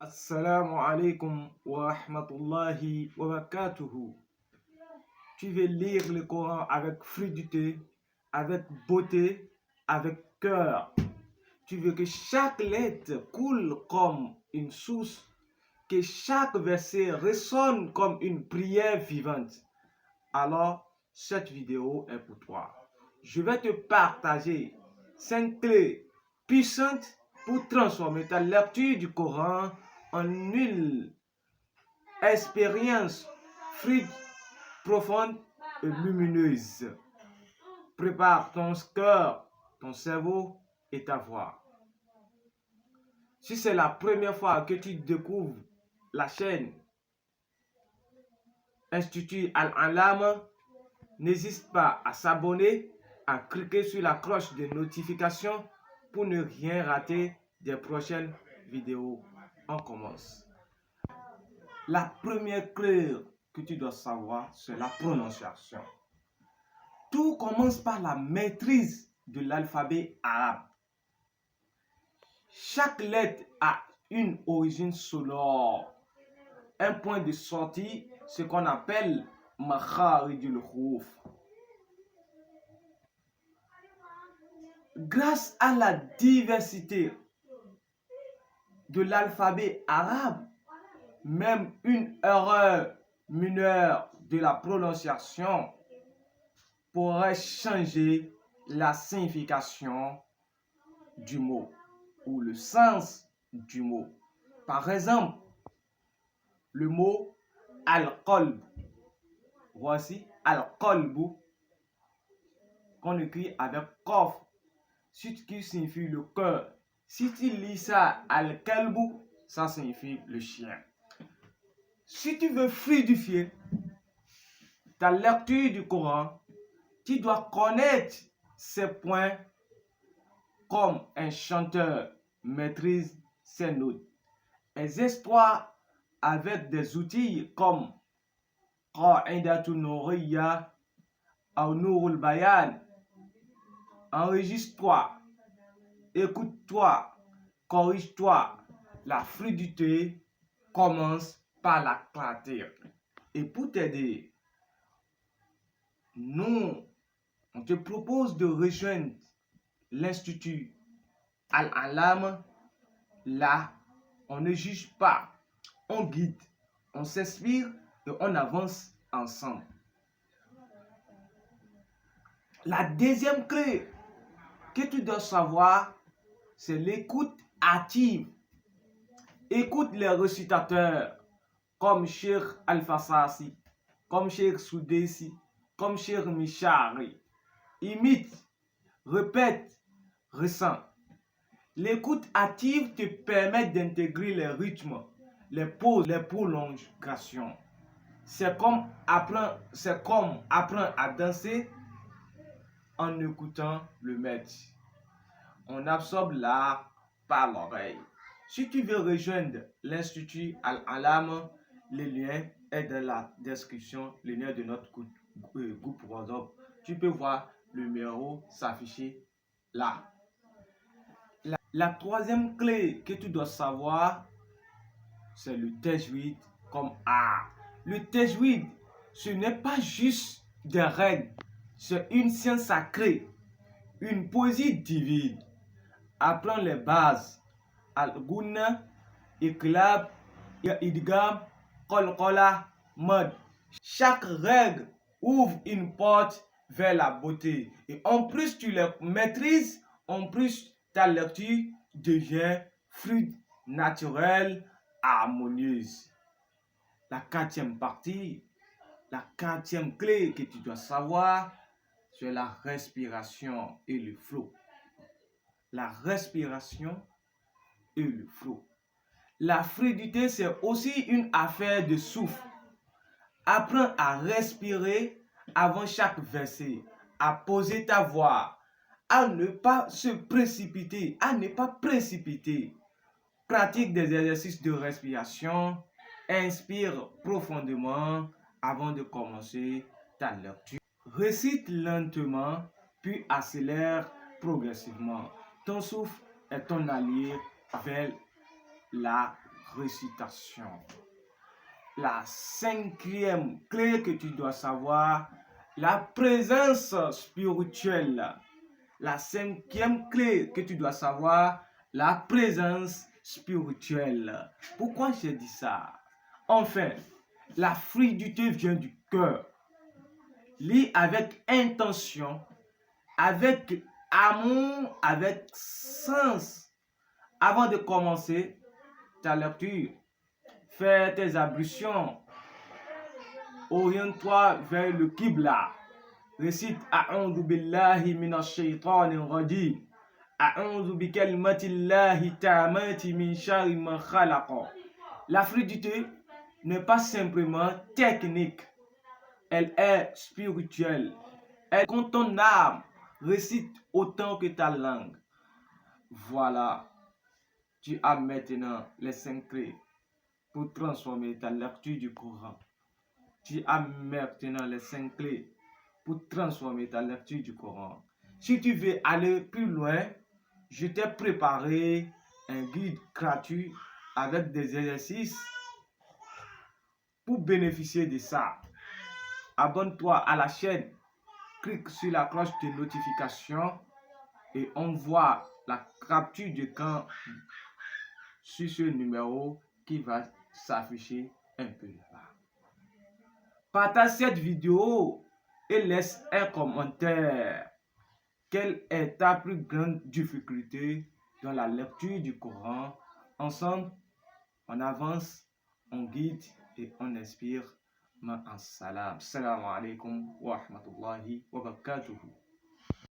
Assalamu alaikum wa rahmatullahi wa barakatuhu. Tu veux lire le Coran avec fluidité, avec beauté, avec cœur. Tu veux que chaque lettre coule comme une source, que chaque verset résonne comme une prière vivante. Alors, cette vidéo est pour toi. Je vais te partager 5 clés puissantes pour transformer ta lecture du Coran en une expérience fluide, profonde et lumineuse. Prépare ton cœur, ton cerveau et ta voix. Si c'est la première fois que tu découvres la chaîne Institut Al-Alam, n'hésite pas à s'abonner, à cliquer sur la cloche de notification pour ne rien rater des prochaines vidéos. On commence. La première clé que tu dois savoir, c'est la prononciation. Tout commence par la maîtrise de l'alphabet arabe. Chaque lettre a une origine sonore. Un point de sortie, ce qu'on appelle makharijul huruf. Grâce à la diversité de l'alphabet arabe, même une erreur mineure de la prononciation pourrait changer la signification du mot ou le sens du mot. Par exemple, le mot al-qalb. Voici al-qalbu qu'on écrit avec qaf, ce qui signifie le cœur. Si tu lis ça al-qalbu, ça signifie le chien. Si tu veux fluidifier ta lecture du Coran, tu dois connaître ces points comme un chanteur maîtrise ses notes. Exerce-toi avec des outils comme Qa'idatun Nuriyya ou Nurul Bayan. Enregistre-toi, écoute-toi, corrige-toi. La fluidité commence par la clarté. Et pour t'aider, on te propose de rejoindre l'Institut Al-Alam. Là, on ne juge pas, on guide, on s'inspire et on avance ensemble. La deuxième clé que tu dois savoir, c'est l'écoute active. Écoute les récitateurs comme Cheikh Al-Fasasi, comme Cheikh Soudesi, comme Cheikh Mishari. Imite, répète, ressent. L'écoute active te permet d'intégrer les rythmes, les pauses, les prolongations. C'est comme apprendre à danser en écoutant le maître. On absorbe l'art par l'oreille. Si tu veux rejoindre l'Institut Al-Alam, le lien est dans la description, le lien de notre groupe WhatsApp. Tu peux voir le numéro s'afficher là. La troisième clé que tu dois savoir, c'est le tajwid comme art. Le tajwid, ce n'est pas juste des règles, c'est une science sacrée, une poésie divine. Apprends les bases. Al-Gunna, Iqlab, Idgham, Qalqala, Mad. Chaque règle ouvre une porte vers la beauté. Et en plus tu les maîtrises, en plus ta lecture devient fluide, naturelle, harmonieuse. La quatrième partie, la quatrième clé que tu dois savoir, c'est la respiration et le flow. La respiration et le flow. La fluidité, c'est aussi une affaire de souffle. Apprends à respirer avant chaque verset, à poser ta voix, à ne pas se précipiter, à ne pas précipiter. Pratique des exercices de respiration. Inspire profondément avant de commencer ta lecture. Récite lentement, puis accélère progressivement. Ton souffle est ton allié vers la récitation. La cinquième clé que tu dois savoir, la présence spirituelle. La cinquième clé que tu dois savoir, la présence spirituelle. Pourquoi j'ai dit ça? Enfin, la fluidité vient du cœur. Lis avec intention, avec amour, avec sens. Avant de commencer ta lecture, fais tes ablutions. Oriente-toi vers le Qibla. Récite A'udhu billahi minash shaitanir rajim. A'udhu bi kalimatillahi ta'amati min sharri ma khalaqa. La fluidité n'est pas simplement technique, elle est spirituelle. Quand ton âme récite autant que ta langue. Voilà, tu as maintenant les 5 clés pour transformer ta lecture du Coran. Tu as maintenant les 5 clés pour transformer ta lecture du Coran. Si tu veux aller plus loin, je t'ai préparé un guide gratuit avec des exercices pour bénéficier de ça. Abonne-toi à la chaîne, clique sur la cloche de notification et envoie la capture d'écran sur ce numéro qui va s'afficher un peu là-bas. Partage cette vidéo et laisse un commentaire. Quelle est ta plus grande difficulté dans la lecture du Coran? Ensemble, on avance, on guide et on inspire. Ma'as salam. Assalamu alaikum wa rahmatullahi wa barakatuhu.